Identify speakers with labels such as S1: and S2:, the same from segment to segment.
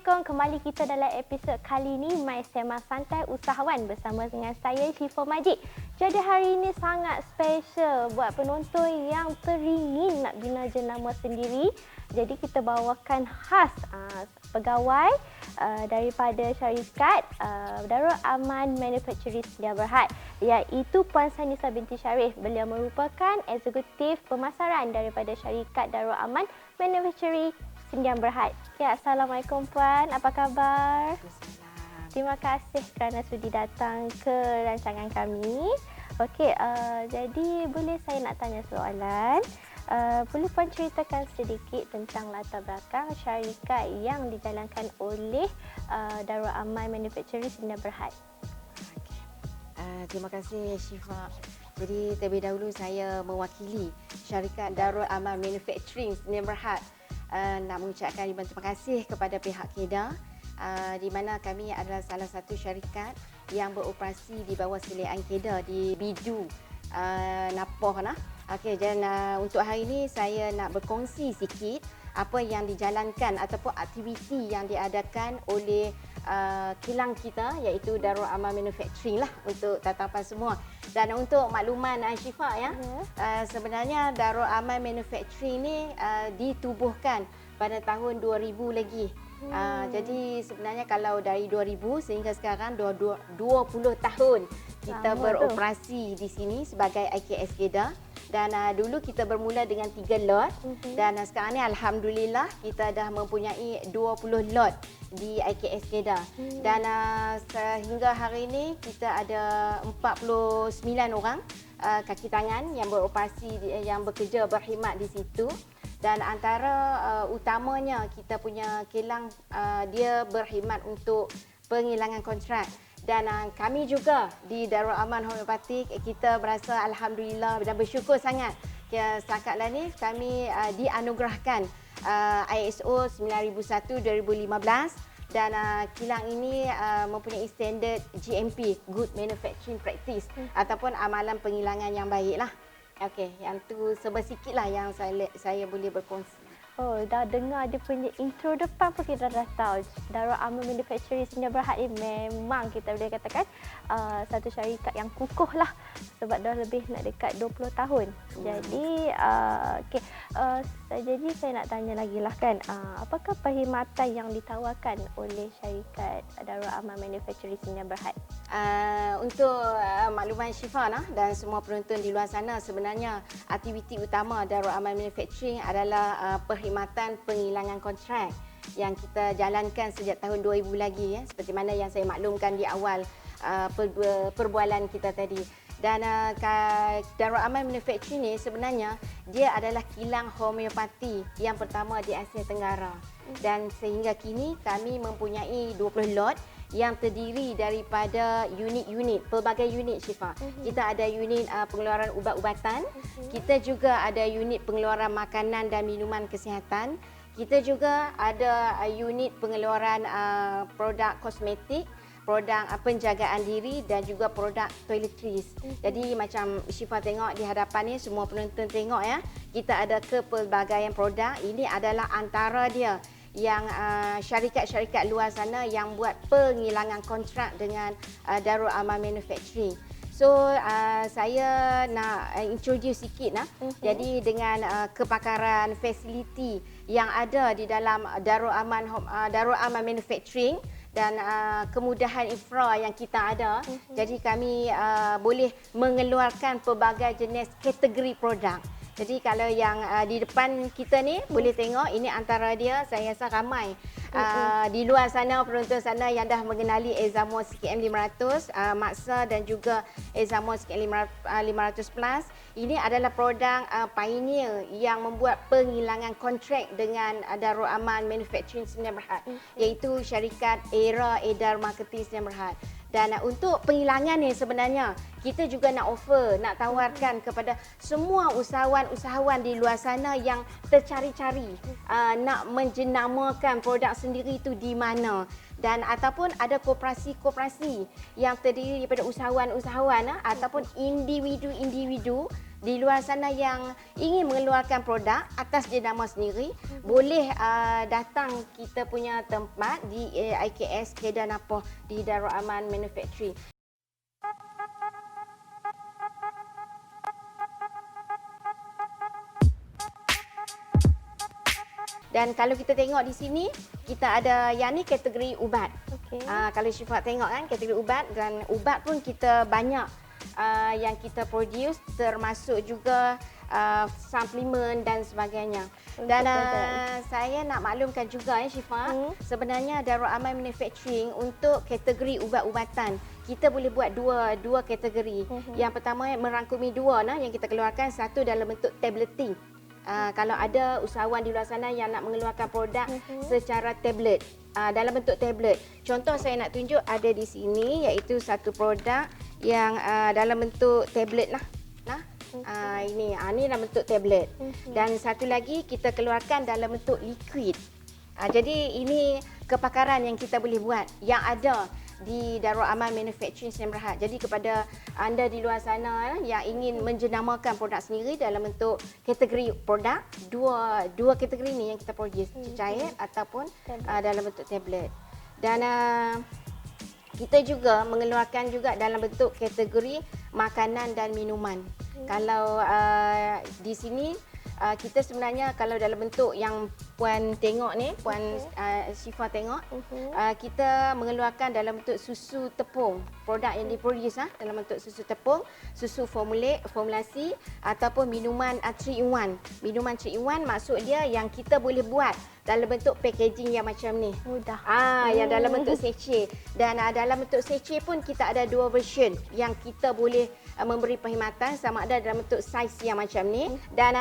S1: Assalamualaikum. Kembali kita dalam episod kali ini My Sema Santai Usahawan bersama dengan saya Syifa Majid. Jadi hari ini sangat special buat penonton yang teringin nak bina jenama sendiri. Jadi kita bawakan khas pegawai daripada syarikat Darul Aman Manufacturing Sedia Berhad, iaitu Puan Sanisa binti Sharif. Beliau merupakan eksekutif pemasaran daripada syarikat Darul Aman Manufacturing Sedia Berhad. Ya, Assalamualaikum Puan, apa khabar? Terima kasih kerana sudi datang ke rancangan kami. Okey, jadi boleh saya nak tanya soalan? Boleh Puan ceritakan sedikit tentang latar belakang syarikat yang dijalankan oleh Darul Aman Manufacturing Sedia Berhad?
S2: Terima kasih Syifa. Jadi terlebih dahulu saya mewakili syarikat Darul Aman Manufacturing Sedia Berhad nak mengucapkan ribuan terima kasih kepada pihak Kedah, di mana kami adalah salah satu syarikat yang beroperasi di bawah seliaan Kedah di Bidu Napoh. Okey, dan untuk hari ini saya nak berkongsi sikit apa yang dijalankan ataupun aktiviti yang diadakan oleh kilang kita, iaitu Darul Aman Manufacturing lah untuk tatapan semua. Dan untuk makluman Syifa sebenarnya Darul Aman Manufacturing ni ditubuhkan pada tahun 2000 lagi. Jadi sebenarnya kalau dari 2000 sehingga sekarang 20 tahun kita beroperasi di sini sebagai IKS Kedah. Dan dulu kita bermula dengan 3 lot dan sekarang ni alhamdulillah kita dah mempunyai 20 lot di IKS Kedah. Dan sehingga hari ini kita ada 49 orang kaki tangan yang beroperasi, yang bekerja berkhidmat di situ. Dan antara utamanya kita punya kilang dia berkhidmat untuk penghilangan kontrak. Dan kami juga di Darul Aman Homeopatik kita berasa alhamdulillah dan bersyukur sangat. Setakat ni kami dianugerahkan ISO 9001:2015 dan kilang ini mempunyai standard GMP, Good Manufacturing Practice, ataupun amalan penghilangan yang baiklah. Okey, yang tu sebesikitlah yang saya boleh berkongsi.
S1: Oh, dah dengar dia punya intro depan pun kita dah tahu Darul Aman Manufacturing Sedia Berhad ni memang kita boleh katakan satu syarikat yang kukuh lah, sebab dah lebih nak dekat 20 tahun. Jadi jadi saya nak tanya lagi lah kan, apakah perkhidmatan yang ditawarkan oleh syarikat Darul Aman Manufacturing Sedia Berhad?
S2: Untuk makluman Syifa dan semua penonton di luar sana, sebenarnya aktiviti utama Darul Aman Manufacturing adalah perkhidmatan penghilangan kontrak yang kita jalankan sejak tahun 2000 lagi, seperti mana yang saya maklumkan di awal perbualan kita tadi. Dan Darul Aman Manufacturing ni sebenarnya dia adalah kilang homeopati yang pertama di Asia Tenggara. Dan sehingga kini kami mempunyai 20 lot yang terdiri daripada unit-unit, pelbagai unit Syifa. Kita ada unit pengeluaran ubat-ubatan, kita juga ada unit pengeluaran makanan dan minuman kesihatan, kita juga ada unit pengeluaran produk kosmetik, produk penjagaan diri dan juga produk toiletries. Jadi macam Syifa tengok di hadapan ni, semua penonton tengok kita ada kepelbagaian produk. Ini adalah antara dia yang syarikat-syarikat luar sana yang buat penghilangan kontrak dengan Darul Aman Manufacturing. So saya nak introduce sikit Jadi dengan kepakaran fasiliti yang ada di dalam Darul Aman Manufacturing dan kemudahan infra yang kita ada, jadi kami boleh mengeluarkan pelbagai jenis kategori produk. Jadi kalau yang di depan kita ni boleh tengok, ini antara dia. Saya rasa ramai di luar sana, penonton sana yang dah mengenali Examo CKM 500, Maksa dan juga Examo CKM 500 Plus. Ini adalah produk pioneer yang membuat penghilangan kontrak dengan Darul Aman Manufacturing Sedia Berhad, iaitu syarikat Era Edar Marketing Sedia Berhad. Dan untuk penghilangan ni sebenarnya kita juga nak offer, nak tawarkan kepada semua usahawan-usahawan di luar sana yang tercari-cari nak menjenamakan produk sendiri itu di mana, dan ataupun ada koperasi-koperasi yang terdiri daripada usahawan-usahawan ataupun individu-individu di luar sana yang ingin mengeluarkan produk atas jenama sendiri, boleh datang kita punya tempat di IKS Kedah Napah di Darul Aman Manufacturing. Dan kalau kita tengok di sini, kita ada yang ni kategori ubat.
S1: Okey.
S2: Kalau Syifa tengok kan, kategori ubat, dan ubat pun kita banyak yang kita produce, termasuk juga suplemen dan sebagainya. Dan saya nak maklumkan juga Syifa, sebenarnya Darul Aman Manufacturing untuk kategori ubat-ubatan, kita boleh buat dua kategori. Yang pertama merangkumi dua yang kita keluarkan, satu dalam bentuk tableting. Kalau ada usahawan di luar sana yang nak mengeluarkan produk secara tablet, dalam bentuk tablet. Contoh saya nak tunjuk ada di sini, iaitu satu produk yang dalam bentuk tablet lah. Ini dalam bentuk tablet. Dan satu lagi kita keluarkan dalam bentuk liquid. Jadi ini kepakaran yang kita boleh buat yang ada di Darul Aman Manufacturing Sdn Bhd. Jadi kepada anda di luar sana yang ingin menjenamakan produk sendiri dalam bentuk kategori produk, dua kategori ni yang kita produce, cecair ataupun dalam bentuk tablet. Dan kita juga mengeluarkan juga dalam bentuk kategori makanan dan minuman. Kalau di sini kita sebenarnya kalau dalam bentuk yang Puan tengok ni, Puan Syifa tengok, kita mengeluarkan dalam bentuk susu tepung, produk yang diproduce dalam bentuk susu tepung, susu formulasi ataupun minuman 3-in-1. Minuman 3-in-1 maksud dia yang kita boleh buat dalam bentuk packaging yang macam ni.
S1: Mudah.
S2: Yang dalam bentuk sachet. Dan dalam bentuk sachet pun kita ada dua version yang kita boleh memberi perkhidmatan, sama ada dalam bentuk saiz yang macam ni. Dan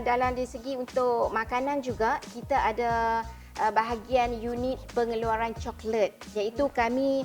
S2: dalam di segi untuk makanan juga kita ada bahagian unit pengeluaran coklat, iaitu kami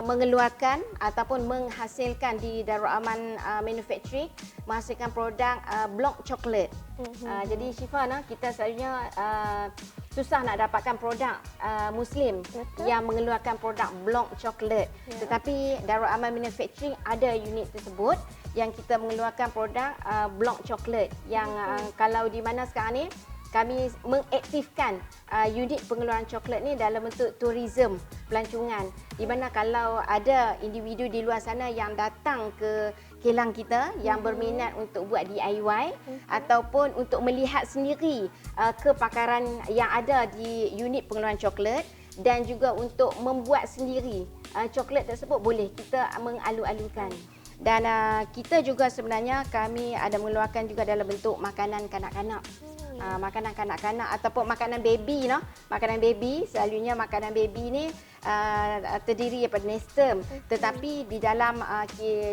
S2: mengeluarkan ataupun menghasilkan di Darul Aman Manufacturing, menghasilkan produk blok coklat. Jadi Syifa, kita selalunya susah nak dapatkan produk Muslim yang mengeluarkan produk blok coklat. Tetapi Darul Aman Manufacturing ada unit tersebut yang kita mengeluarkan produk blok coklat yang kalau di mana sekarang ni kami mengaktifkan unit pengeluaran coklat ni dalam bentuk tourism, pelancongan. Di mana kalau ada individu di luar sana yang datang ke kilang kita yang berminat untuk buat DIY ataupun untuk melihat sendiri kepakaran yang ada di unit pengeluaran coklat dan juga untuk membuat sendiri coklat tersebut, boleh kita mengalu-alukan. Dan kita juga sebenarnya kami ada mengeluarkan juga dalam bentuk makanan kanak-kanak. Makanan kanak-kanak ataupun makanan baby, makanan baby, selalunya makanan baby ni terdiri daripada nestem. Tetapi di dalam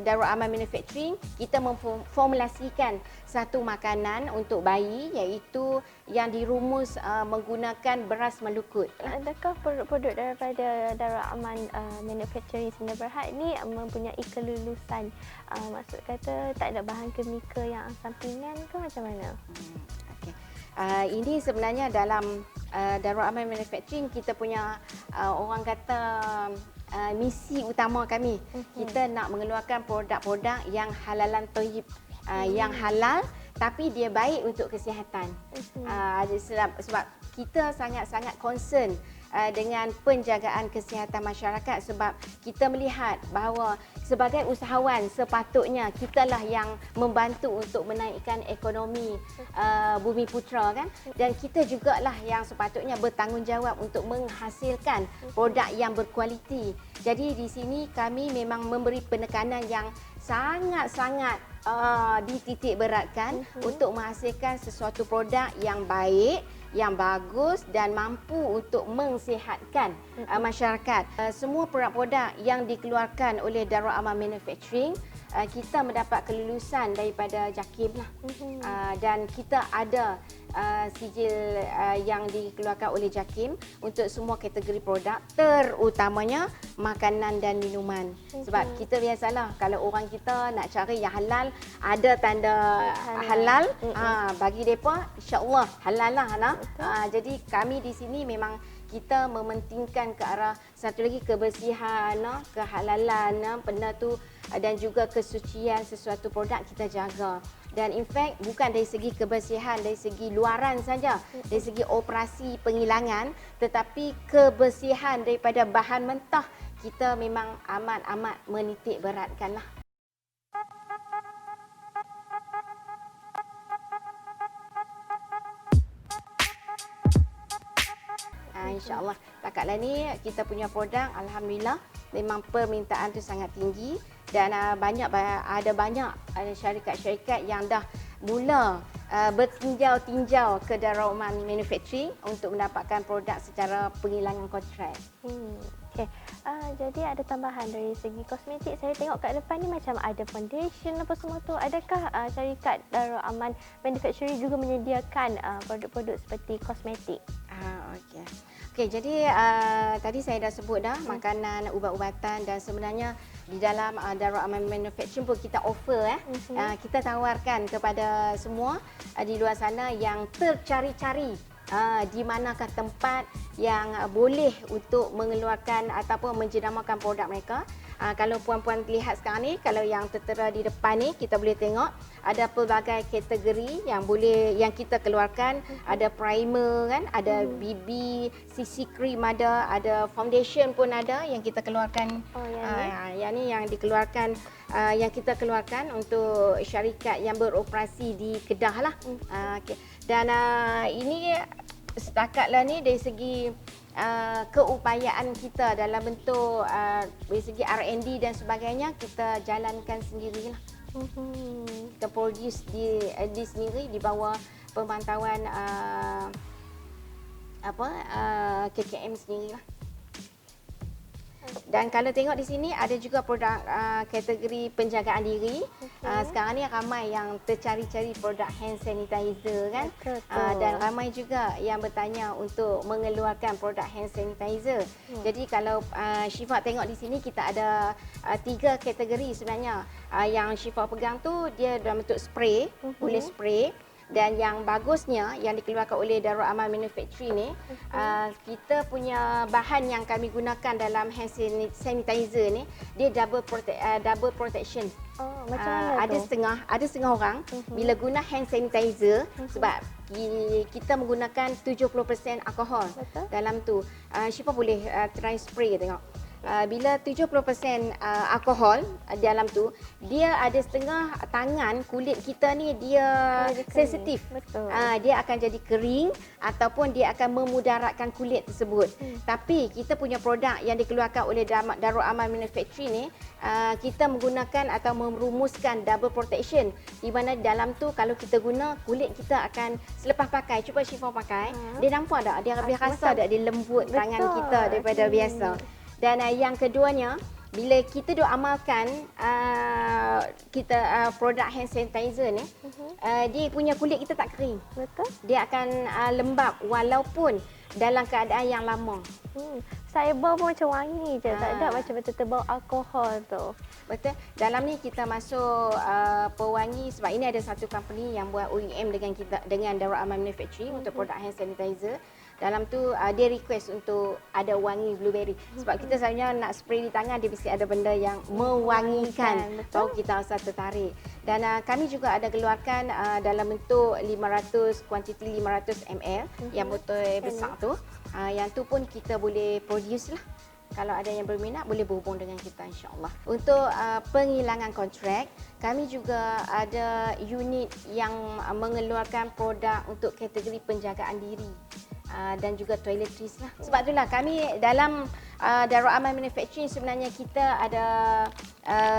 S2: Darul Aman Manufacturing kita memformulasikan satu makanan untuk bayi, iaitu yang dirumus menggunakan beras melukut.
S1: Adakah produk daripada Darul Aman Manufacturing Sdn Bhd ni mempunyai kelulusan? Maksud kata tak ada bahan kemikal yang sampingan ke macam mana?
S2: Ini sebenarnya dalam Darul Aman Manufacturing kita punya orang kata misi utama kami. Kita nak mengeluarkan produk-produk yang halalan thayyib, yang halal tapi dia baik untuk kesihatan. Sebab kita sangat-sangat concern dengan penjagaan kesihatan masyarakat, sebab kita melihat bahawa sebagai usahawan sepatutnya kitalah yang membantu untuk menaikkan ekonomi Bumiputera kan, dan kita jugalah yang sepatutnya bertanggungjawab untuk menghasilkan produk yang berkualiti. Jadi di sini kami memang memberi penekanan yang sangat-sangat dititik beratkan untuk menghasilkan sesuatu produk yang baik, yang bagus dan mampu untuk mensihatkan masyarakat. Semua produk-produk yang dikeluarkan oleh Darul Aman Manufacturing, kita mendapat kelulusan daripada JAKIM lah. Dan kita ada sijil yang dikeluarkan oleh JAKIM untuk semua kategori produk, terutamanya makanan dan minuman. Sebab kita biasalah kalau orang kita nak cari yang halal, ada tanda halal, bagi mereka insya-Allah halal lah. Jadi kami di sini memang kita mementingkan ke arah satu lagi kebersihan, kehalalan, benda tu dan juga kesucian sesuatu produk kita jaga. Dan in fact bukan dari segi kebersihan, dari segi luaran saja, dari segi operasi penghilangan, tetapi kebersihan daripada bahan mentah kita memang amat-amat menitik beratkanlah. InsyaAllah takatlah ni kita punya produk alhamdulillah memang permintaan tu sangat tinggi dan ada banyak syarikat-syarikat yang dah mula bertinjau-tinjau ke Darul Aman Manufacturing untuk mendapatkan produk secara penghilangan kontrak.
S1: Okey. Jadi ada tambahan dari segi kosmetik. Saya tengok kat depan ni macam ada foundation apa semua tu. Adakah syarikat Darul Aman Manufacturing juga menyediakan produk-produk seperti kosmetik?
S2: Okey. Okey, jadi tadi saya dah sebut dah makanan, ubat-ubatan dan sebenarnya di dalam Darul Aman Manufacturing pun kita offer kita tawarkan kepada semua di luar sana yang tercari-cari di manakah tempat yang boleh untuk mengeluarkan ataupun menjenamakan produk mereka. Kalau puan-puan lihat sekarang ni, kalau yang tertera di depan ni, kita boleh tengok ada pelbagai kategori yang kita keluarkan. Ada primer kan, ada BB, CC cream ada foundation pun ada yang kita keluarkan. Yang ni yang dikeluarkan yang kita keluarkan untuk syarikat yang beroperasi di Kedah lah. Okay. Dan ini setakatlah ni dari segi keupayaan kita dalam bentuk dari segi R&D dan sebagainya kita jalankan sendirilah. Kita produce di sendiri di bawah pemantauan KKM sendirilah. Dan kalau tengok di sini ada juga produk kategori penjagaan diri. Sekarang ni ramai yang tercari-cari produk hand sanitizer kan. Dan ramai juga yang bertanya untuk mengeluarkan produk hand sanitizer. Jadi kalau Syifa tengok di sini kita ada 3 kategori sebenarnya. Yang Syifa pegang tu dia dalam bentuk spray, boleh spray. Dan yang bagusnya yang dikeluarkan oleh Darul Aman Manufacturing ni, kita punya bahan yang kami gunakan dalam hand sanitizer ni, dia double protection.
S1: Macam mana tu?
S2: Ada setengah orang bila guna hand sanitizer sebab kita menggunakan 70% alkohol dalam tu. Syifa boleh try spray tengok. Bila 70% alkohol dalam tu, dia ada setengah tangan kulit kita ni dia sensitif. Dia akan jadi kering ataupun dia akan memudaratkan kulit tersebut. Tapi kita punya produk yang dikeluarkan oleh Darul Aman Manufacturing ni, kita menggunakan atau merumuskan double protection di mana dalam tu kalau kita guna, kulit kita akan selepas pakai, cuba Syifa pakai, dia nampak tak? Dia rasa tak dia lembut tangan kita daripada biasa. Dan yang keduanya, bila kita duk amalkan produk hand sanitizer ni, dia punya kulit kita tak kering.
S1: Betul.
S2: Dia akan lembap walaupun dalam keadaan yang lama.
S1: Saya bau pun macam wangi je, tak ada macam betul-betul bau alkohol tu.
S2: Betul. Dalam ni kita masuk pewangi sebab ini ada satu company yang buat OEM dengan Darul Aman Manufacturing untuk produk hand sanitizer. Dalam tu dia request untuk ada wangi blueberry. Sebab kita sebenarnya nak spray di tangan, dia mesti ada benda yang mewangikan. Baru kita rasa tertarik. Dan kami juga ada keluarkan dalam bentuk 500 ml yang botol besar tu. Yang tu pun kita boleh produce lah. Kalau ada yang berminat boleh berhubung dengan kita insya-Allah. Untuk penghilangan kontrak, kami juga ada unit yang mengeluarkan produk untuk kategori penjagaan diri. Dan juga toiletries lah. Sebab itulah kami dalam Darul Aman Manufacturing sebenarnya kita ada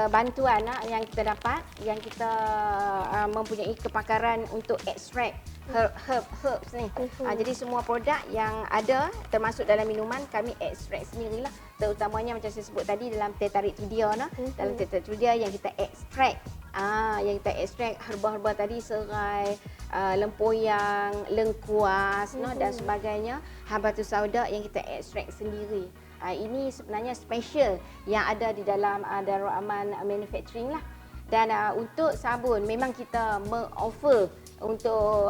S2: bantuan yang kita dapat, yang kita mempunyai kepakaran untuk extract herbs ni. Jadi semua produk yang ada termasuk dalam minuman kami extract sendirilah. Terutamanya macam saya sebut tadi dalam teh tarik tu dia dalam teh tarik tu dia yang kita extract. Yang kita ekstrak herba-herba tadi, serai, lempoyang, lengkuas dan sebagainya, habatus sauda yang kita ekstrak sendiri. Ini sebenarnya special yang ada di dalam Darul Aman Manufacturing lah. Dan untuk sabun memang kita mengoffer untuk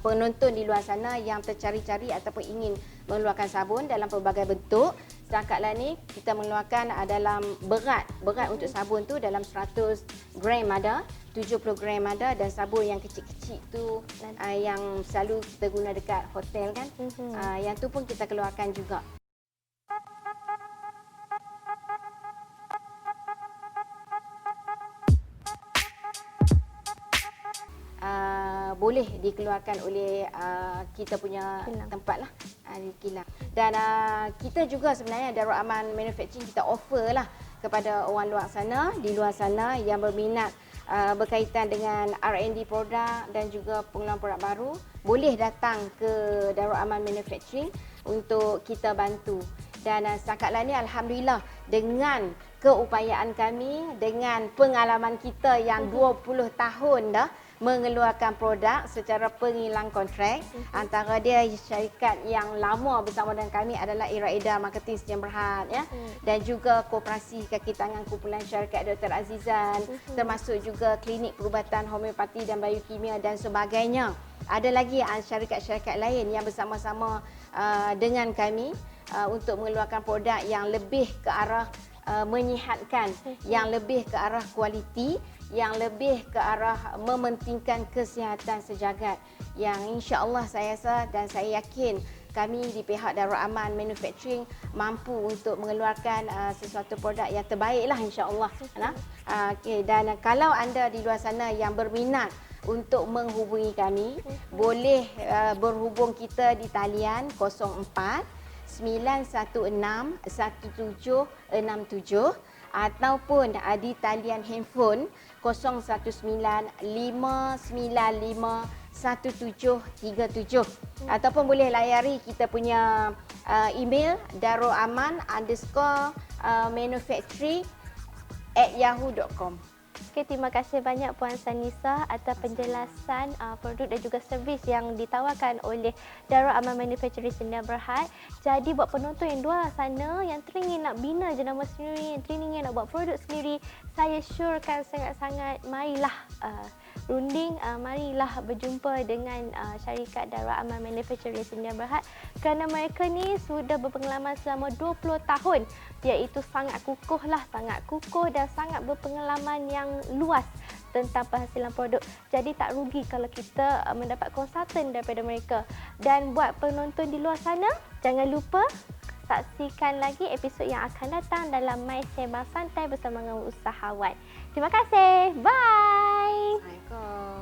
S2: penonton di luar sana yang tercari-cari ataupun ingin mengeluarkan sabun dalam pelbagai bentuk. Setakat ni kita mengeluarkan dalam berat untuk sabun tu dalam 100 gram ada, 70 gram ada, dan sabun yang kecil-kecil tu yang selalu kita guna dekat hotel kan. Yang tu pun kita keluarkan juga. Boleh dikeluarkan oleh kita punya tempat lah, di kilang. Dan kita juga sebenarnya Darul Aman Manufacturing kita offer lah kepada orang luar sana, di luar sana yang berminat berkaitan dengan R&D produk dan juga pengeluaran produk baru, boleh datang ke Darul Aman Manufacturing untuk kita bantu. Dan setakatlah ni alhamdulillah dengan keupayaan kami, dengan pengalaman kita yang 20 tahun dah mengeluarkan produk secara penghilang kontrak. Antara dia syarikat yang lama bersama dengan kami adalah Iraida Marketing Sdn Bhd ya. Dan juga Koperasi Kaki Tangan Kumpulan Syarikat Dr. Azizan, termasuk juga Klinik Perubatan Homeopati dan Biokimia dan sebagainya. Ada lagi syarikat-syarikat lain yang bersama-sama dengan kami untuk mengeluarkan produk yang lebih ke arah menyihatkan, yang lebih ke arah kualiti, yang lebih ke arah mementingkan kesihatan sejagat, yang insya-Allah saya rasa dan saya yakin kami di pihak Darul Aman Manufacturing mampu untuk mengeluarkan sesuatu produk yang terbaiklah insya-Allah. Dan kalau anda di luar sana yang berminat untuk menghubungi kami, boleh berhubung kita di talian 04 916 1767 ataupun di talian handphone 019551737 ataupun boleh layari kita punya email darulaman_manufacturing@yahoo.com.
S1: Okay, terima kasih banyak Puan Sanisa atas penjelasan produk dan juga servis yang ditawarkan oleh Darul Aman Manufacturing Sdn Bhd. Jadi buat penonton yang luar sana yang teringin nak bina jenama sendiri, yang teringin nak buat produk sendiri, saya syorkan sangat-sangat marilah runding, marilah berjumpa dengan syarikat Darul Aman Manufacturing Sdn Bhd kerana mereka ni sudah berpengalaman selama 20 tahun, iaitu sangat kukuh dan sangat berpengalaman yang luas tentang penghasilan produk. Jadi tak rugi kalau kita mendapat konsultan daripada mereka. Dan buat penonton di luar sana, jangan lupa saksikan lagi episod yang akan datang dalam My Sembang Santai bersama dengan usahawan. Terima kasih. Bye.
S2: Assalamualaikum.